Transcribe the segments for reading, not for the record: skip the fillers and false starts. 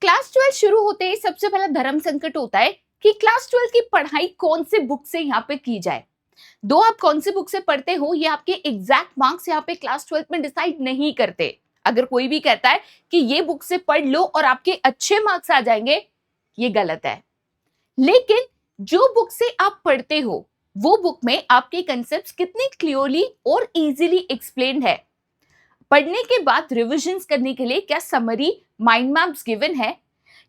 Class 12 शुरू होते ही सबसे पहला धर्म संकट होता है कि क्लास 12 की पढ़ाई कौन से बुक से यहाँ पे की जाए। दो आप कौन से बुक से पढ़ते हो ये आपके एग्जैक्ट मार्क्स यहाँ पे क्लास 12 में डिसाइड नहीं करते। अगर कोई भी कहता है कि ये बुक से पढ़ लो और आपके अच्छे मार्क्स आ जाएंगे, ये गलत है। लेकिन जो बुक से आप पढ़ते हो वो बुक में आपके कंसेप्ट कितनी क्लियरली और इजीली एक्सप्लेन्ड है, पढ़ने के बाद रिविजन्स करने के लिए क्या समरी माइंड मैप्स गिवन है,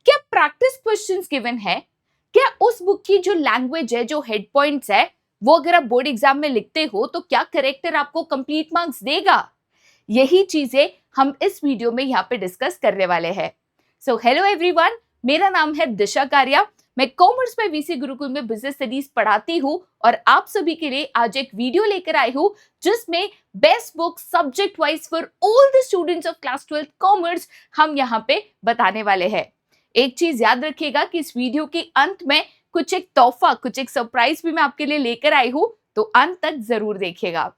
क्या प्रैक्टिस क्वेश्चंस गिवन है, क्या उस बुक की जो लैंग्वेज है, जो हेड पॉइंट्स है, वो अगर आप बोर्ड एग्जाम में लिखते हो तो क्या करेक्टर आपको कंप्लीट मार्क्स देगा। यही चीजें हम इस वीडियो में यहाँ पे डिस्कस करने वाले हैं। सो हेलो एवरीवन, मेरा नाम है दिशा कारिया। मैं कॉमर्स में वीसी गुरुकुल में बिजनेस स्टडीज पढ़ाती हूँ और आप सभी के लिए आज एक वीडियो लेकर आई हूँ जिसमें best book subject wise for all the students of class 12 commerce हम यहाँ पे बताने वाले हैं। एक चीज याद रखिएगा कि इस वीडियो के अंत में कुछ एक तोहफा, कुछ एक सरप्राइज भी मैं आपके लिए लेकर आई हूँ, तो अंत तक जरूर देखिएगा।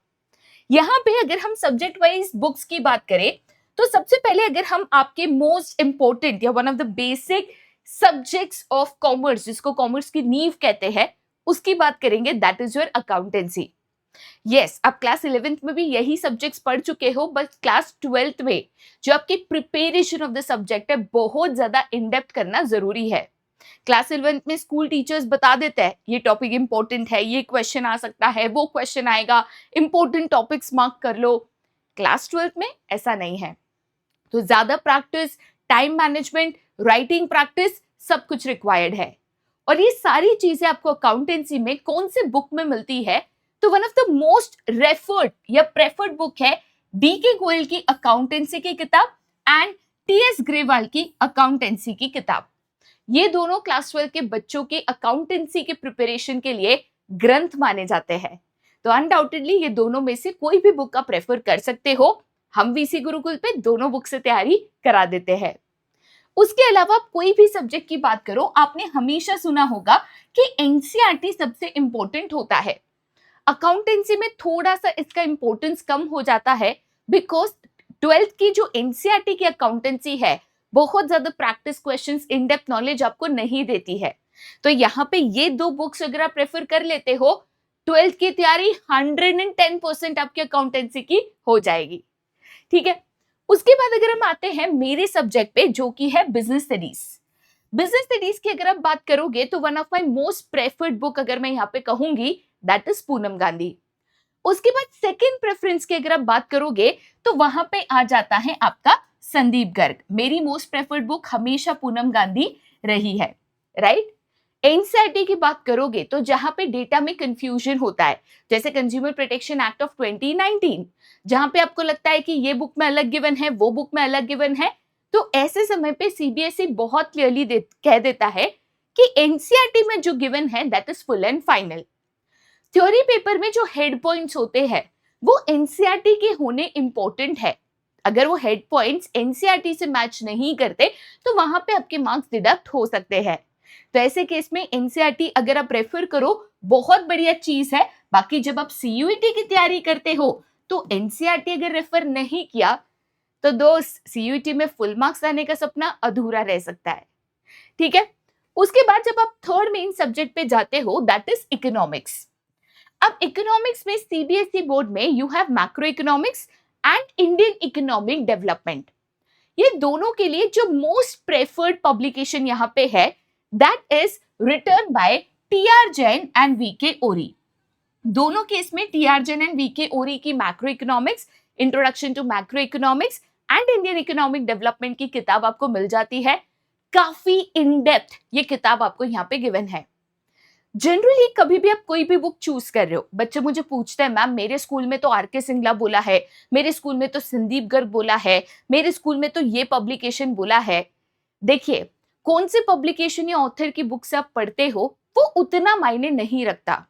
यहाँ पे अगर हम सब्जेक्ट वाइज बुक्स की बात करें तो सबसे पहले अगर हम आपके मोस्ट इंपॉर्टेंट या one of the basic subjects of commerce, जिसको कॉमर्स की नींव कहते हैं, उसकी बात करेंगे, that is your accountancy. Yes, आप क्लास 11th में भी यही सब्जेक्ट्स पढ़ चुके हो, बट क्लास 12th में जो आपकी प्रिपरेशन ऑफ द सब्जेक्ट है बहुत ज्यादा इन डेप्थ करना जरूरी है। क्लास 11th में स्कूल टीचर्स बता देते हैं ये टॉपिक इंपॉर्टेंट है, ये क्वेश्चन आ सकता है, वो क्वेश्चन आएगा, इंपॉर्टेंट टॉपिक्स मार्क कर लो। क्लास 12th में ऐसा नहीं है, तो ज्यादा practice, time management, writing practice सब कुछ रिक्वायर्ड है। और ये सारी चीजें आपको अकाउंटेंसी में कौन से बुक में मिलती है, तो one of the most referred या प्रेफर्ड बुक है डी.के. गोयल की अकाउंटेंसी की किताब एंड टी.एस. ग्रेवाल की अकाउंटेंसी की किताब। ये दोनों क्लास 12 के बच्चों के अकाउंटेंसी के प्रिपरेशन के लिए ग्रंथ माने जाते हैं। तो अनडाउटेडली ये दोनों में से कोई भी बुक का प्रेफर कर सकते हो। हम वीसी गुरुकुल पे दोनों बुक से तैयारी करा देते हैं। उसके अलावा कोई भी सब्जेक्ट की बात करो, आपने हमेशा सुना होगा कि एनसीईआरटी सबसे इंपॉर्टेंट होता है। अकाउंटेंसी में थोड़ा सा इसका इंपॉर्टेंस कम हो जाता है बिकॉज 12th की जो एनसीईआरटी की अकाउंटेंसी है बहुत ज्यादा practice questions, in depth knowledge आपको नहीं देती है। तो यहाँ पे ये दो बुक्स अगर आप प्रेफर कर लेते हो, 12th की तैयारी 110% आपकी अकाउंटेंसी की हो जाएगी। ठीक है, उसके बाद अगर हम आते हैं मेरे सब्जेक्ट पे जो कि है बिजनेस स्टडीज। बिजनेस स्टडीज की अगर आप बात करोगे तो one of my most preferred book अगर मैं यहाँ पे कहूंगी दैट इज पूनम गांधी। उसके बाद सेकंड प्रेफरेंस की अगर आप बात करोगे तो वहां पे आ जाता है आपका संदीप गर्ग। मेरी मोस्ट प्रेफर्ड बुक हमेशा पूनम गांधी रही है, राइट। एनसीईआरटी की बात करोगे तो जहां पे डेटा में कंफ्यूजन होता है, जैसे कंज्यूमर प्रोटेक्शन एक्ट ऑफ 2019, जहां पे आपको लगता है कि ये बुक में अलग गिवन है, वो बुक में अलग गिवन है, तो ऐसे समय पे सीबीएसई बहुत क्लियरली कह देता है कि एनसीईआरटी में जो गिवन है that is full and final. Theory paper में जो हेड पॉइंट्स होते हैं वो एनसीईआरटी के होने इंपॉर्टेंट है। अगर वो हेड पॉइंट्स एनसीईआरटी से मैच नहीं करते तो वहां पे आपके मार्क्स डिडक्ट हो सकते हैं। तो ऐसे केस में एनसीईआरटी अगर आप रेफर करो बहुत बढ़िया चीज है। बाकी जब आप सीयूईटी की तैयारी करते हो तो एनसीईआरटी अगर रेफर नहीं किया तो दोस्त सीयूईटी में फुल मार्क्स आने का सपना अधूरा रह सकता है। ठीक है, उसके बाद जब आप थर्ड मेन सब्जेक्ट पे जाते हो दैट इज इकोनॉमिक्स। अब इकोनॉमिक्स में सीबीएसई बोर्ड में you have macro economics and Indian economic development. ये दोनों के लिए जो मोस्ट प्रेफर्ड पब्लिकेशन यहाँ पे है that is written by T R. Jain and V K. Ohri. दोनों केस में टी.आर. जैन एंड वी.के. ओरी की macro economics, introduction to macro economics and Indian economic development की किताब आपको मिल जाती है। काफी इन डेप्थ ये किताब आपको यहाँ पे गिवन है। जनरली कभी भी आप कोई भी बुक चूज कर रहे हो, बच्चे मुझे पूछते हैं मैम मेरे स्कूल में तो आर.के. सिंगला बोला है, मेरे स्कूल में तो संदीप गर्ग बोला है, मेरे स्कूल में तो ये पब्लिकेशन बोला है। देखिए, कौन से पब्लिकेशन या ऑथर की बुक से आप पढ़ते हो वो उतना मायने नहीं रखता,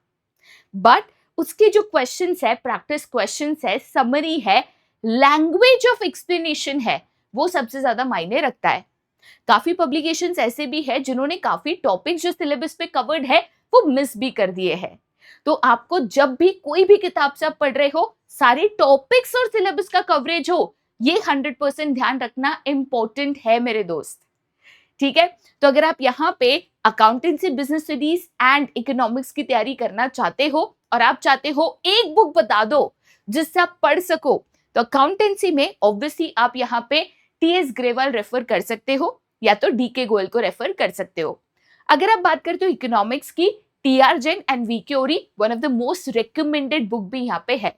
बट उसके जो क्वेश्चंस है, प्रैक्टिस क्वेश्चंस है, समरी है, लैंग्वेज ऑफ एक्सप्लेनेशन है, वो सबसे ज्यादा मायने रखता है। काफी पब्लिकेशंस ऐसे भी है जिन्होंने काफी टॉपिक्स जो सिलेबस पे कवर्ड है वो मिस भी कर दिए हैं। तो आपको जब भी कोई भी किताब से आप पढ़ रहे हो, सारे टॉपिक्स और सिलेबस का कवरेज हो, ये 100% ध्यान रखना इंपॉर्टेंट है मेरे दोस्त। ठीक है, तो अगर आप यहाँ पे accountancy, business studies and economics की तैयारी करना चाहते हो और आप चाहते हो एक बुक बता दो जिससे आप पढ़ सको, तो अकाउंटेंसी में ऑब्वियसली आप यहाँ पे टीएस ग्रेवाल रेफर कर सकते हो या तो डीके गोयल को रेफर कर सकते हो। अगर आप बात करते हो इकोनॉमिक्स की, टीआर जैन एंड वीके ओरी one of the most recommended book भी यहाँ पे है।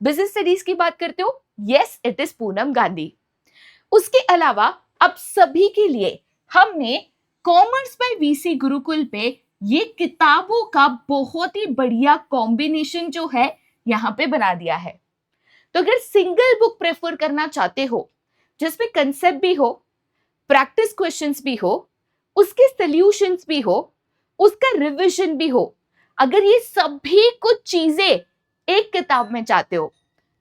बिजनेस स्टडीज की बात करते हो, yes it is Poonam Gandhi. उसके अलावा अब सभी के लिए हमने कॉमर्स बाय वीसी गुरुकुल पे ये किताबों का बहुत ही बढ़िया कॉम्बिनेशन जो है यहाँ पे बना दिया है। तो अगर सिंगल बुक प्रेफर करना चाहते हो जिसमें कंसेप्ट भी हो, प्रैक्टिस क्वेश्चंस भी हो, उसके सॉल्यूशंस भी हो, उसका रिवीजन भी हो, अगर ये सभी कुछ चीजें एक किताब में चाहते हो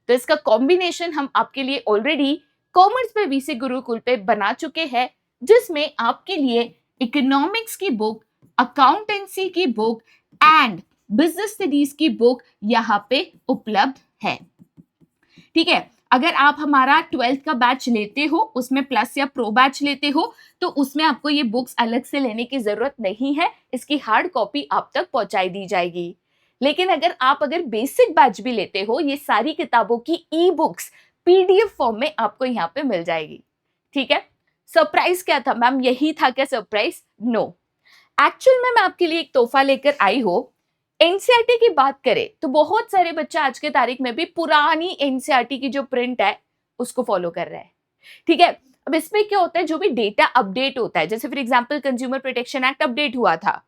तो इसका कॉम्बिनेशन हम आपके लिए ऑलरेडी कॉमर्स पे वीसी गुरुकुल पे बना चुके हैं, जिसमें आपके लिए इकोनॉमिक्स की बुक, अकाउंटेंसी की बुक एंड बिजनेस स्टडीज की बुक यहाँ पे उपलब्ध है। ठीक है, अगर आप हमारा 12th का बैच लेते हो, उसमें प्लस या प्रो बैच लेते हो, तो उसमें आपको ये बुक्स अलग से लेने की जरूरत नहीं है, इसकी हार्ड कॉपी आप तक पहुंचाई दी जाएगी। लेकिन अगर बेसिक बैच भी लेते हो, ये सारी किताबों की ई बुक्स पीडीएफ फॉर्म में आपको यहाँ पे मिल जाएगी। ठीक है, सरप्राइज क्या था मैम, यही था क्या सरप्राइज? नो, एक्चुअल में मैं आपके लिए एक तोहफा लेकर आई हूँ। एनसीईआरटी की बात करें तो बहुत सारे बच्चे आज के तारीख में भी पुरानी एनसीईआरटी की जो प्रिंट है उसको फॉलो कर रहे हैं। ठीक है, अब इसमें क्या होता है, जो भी डेटा अपडेट होता है, जैसे for example consumer protection act update हुआ था,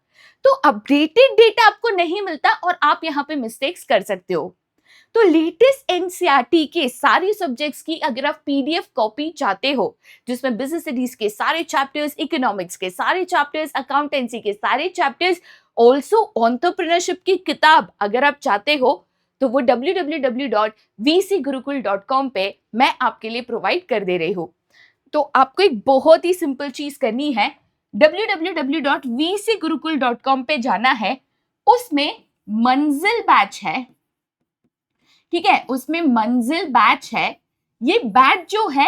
तो अपडेटेड डेटा आपको नहीं मिलता और आप यहाँ पे मिस्टेक्स कर सकते हो। तो लेटेस्ट एनसीईआरटी के सारे सब्जेक्ट्स की अगर आप पीडीएफ कॉपी चाहते हो, जिसमें बिजनेस स्टडीज के सारे चैप्टर्स, इकोनॉमिक्स के सारे चैप्टर्स, अकाउंटेंसी के सारे चैप्टर्स, ऑल्सो एंटरप्रेन्योरशिप की किताब अगर आप चाहते हो, तो वो www.vcgurukul.com पे मैं आपके लिए प्रोवाइड कर दे रही हूँ। तो आपको एक बहुत ही सिंपल चीज करनी है, www.vcgurukul.com पे जाना है, उसमें मंजिल बैच है। ठीक है, उसमें मंजिल बैच है। ये बैच जो है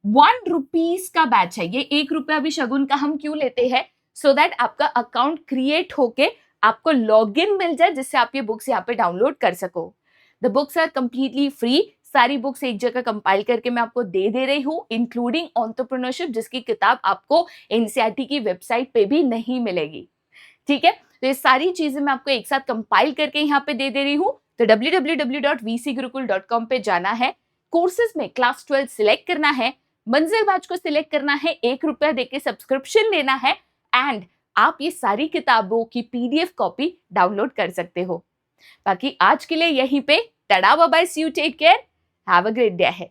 1 रुपीज का बैच है। ये 1 रुपया भी शगुन का हम क्यों लेते हैं? सो दैट आपका अकाउंट क्रिएट होके आपको लॉगिन मिल जाए, जिससे आप ये बुक्स यहाँ पे डाउनलोड कर सको। The books are completely free. सारी बुक्स एक जगह कंपाइल करके मैं आपको दे रही हूँ, इंक्लूडिंग एंटरप्रेन्योरशिप, जिसकी किताब आपको एनसीईआरटी की वेबसाइट पे भी नहीं मिलेगी। ठीक है, तो ये सारी चीजें मैं आपको एक साथ कंपाइल करके यहाँ पे दे रही हूँ। तो www.vcgurukul.com पे जाना है, कोर्सेज में क्लास 12 सिलेक्ट करना है, मंजिल बैच को सिलेक्ट करना है, 1 रुपया देके सब्सक्रिप्शन लेना है एंड आप ये सारी किताबों की पीडीएफ कॉपी डाउनलोड कर सकते हो। बाकी आज के लिए यहीं पे tata bye bye, see you, take care, have a great day ahead.